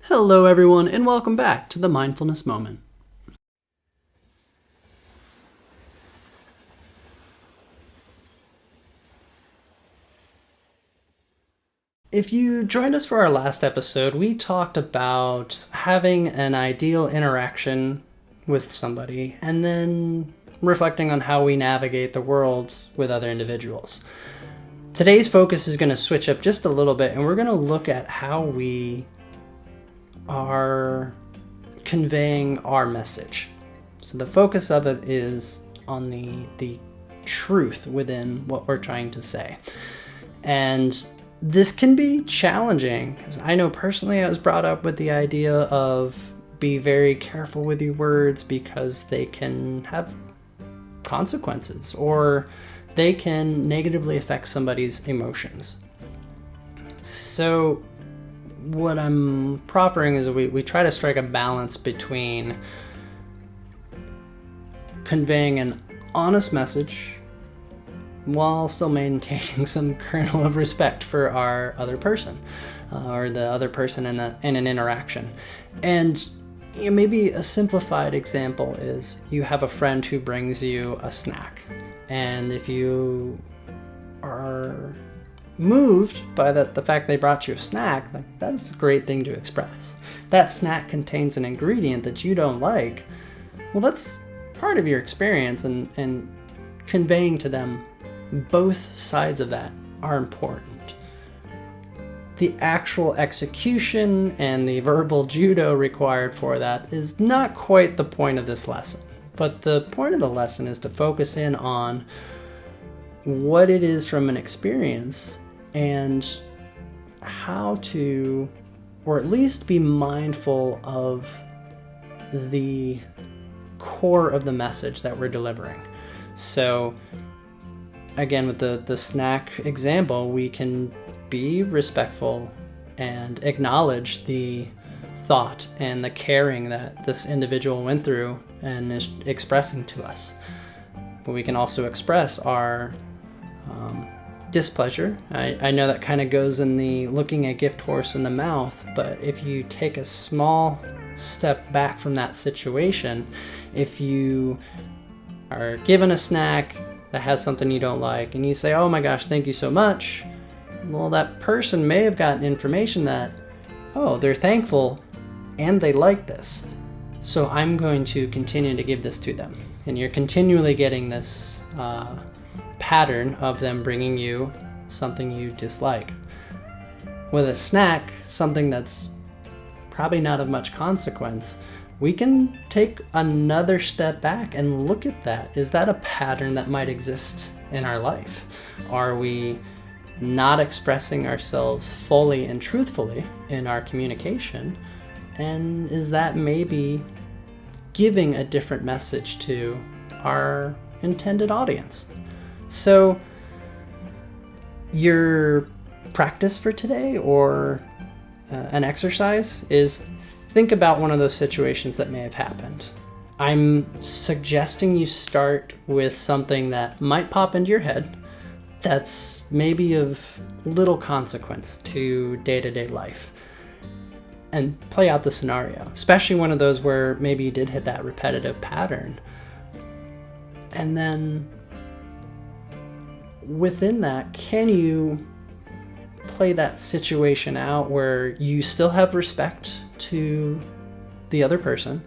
Hello everyone, and welcome back to the Mindfulness Moment. If you joined us for our last episode, we talked about having an ideal interaction with somebody and then reflecting on how we navigate the world with other individuals. Today's focus is going to switch up just a little bit, and we're going to look at how we are conveying our message. So the focus of it is on the truth within what we're trying to say. And this can be challenging, because I know personally I was brought up with the idea of be very careful with your words because they can have consequences or they can negatively affect somebody's emotions. So what I'm proffering is we try to strike a balance between conveying an honest message while still maintaining some kernel of respect for our other person or the other person in an interaction. And maybe a simplified example is you have a friend who brings you a snack, and if you are moved by the fact they brought you a snack, like, that's a great thing to express. That snack contains an ingredient that you don't like. Well, that's part of your experience, and conveying to them both sides of that are important. The actual execution and the verbal judo required for that is not quite the point of this lesson. But the point of the lesson is to focus in on what it is from an experience and how to, or at least be mindful of the core of the message that we're delivering. So again, with the snack example, we can be respectful and acknowledge the thought and the caring that this individual went through and is expressing to us. But we can also express our displeasure. I know that kind of goes in the looking a gift horse in the mouth, but if you take a small step back from that situation, if you are given a snack that has something you don't like and you say, "Oh my gosh, thank you so much," well, that person may have gotten information that, oh, they're thankful and they like this, so I'm going to continue to give this to them. And you're continually getting this pattern of them bringing you something you dislike. With a snack, something that's probably not of much consequence, we can take another step back and look at that. Is that a pattern that might exist in our life? Are we not expressing ourselves fully and truthfully in our communication? And is that maybe giving a different message to our intended audience? So your practice for today, or an exercise, is think about one of those situations that may have happened. I'm suggesting you start with something that might pop into your head that's maybe of little consequence to day-to-day life, and play out the scenario, especially one of those where maybe you did hit that repetitive pattern. And then within that, can you play that situation out where you still have respect to the other person,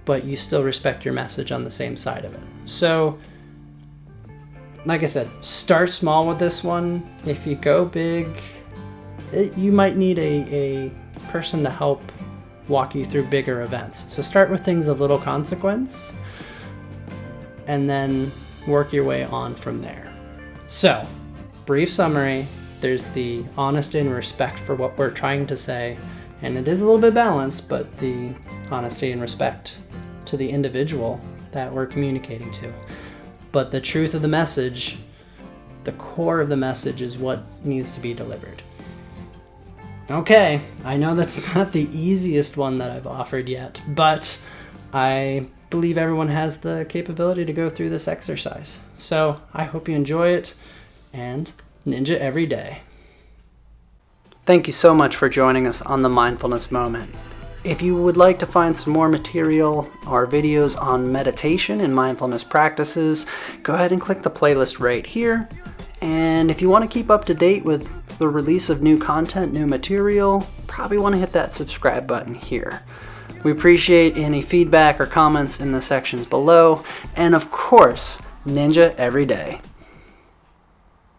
but you still respect your message on the same side of it? So, like I said, start small with this one. If you go big, you might need a person to help walk you through bigger events. So start with things of little consequence and then work your way on from there. So, brief summary, there's the honesty and respect for what we're trying to say, and it is a little bit balanced, but the honesty and respect to the individual that we're communicating to. But the truth of the message, the core of the message, is what needs to be delivered. Okay, I know that's not the easiest one that I've offered yet, but I believe everyone has the capability to go through this exercise. So I hope you enjoy it, and ninja every day. Thank you so much for joining us on the Mindfulness Moment. If you would like to find some more material or videos on meditation and mindfulness practices, go ahead and click the playlist right here. And if you want to keep up to date with the release of new content, new material, probably want to hit that subscribe button here. We appreciate any feedback or comments in the sections below. And of course, Ninja every day.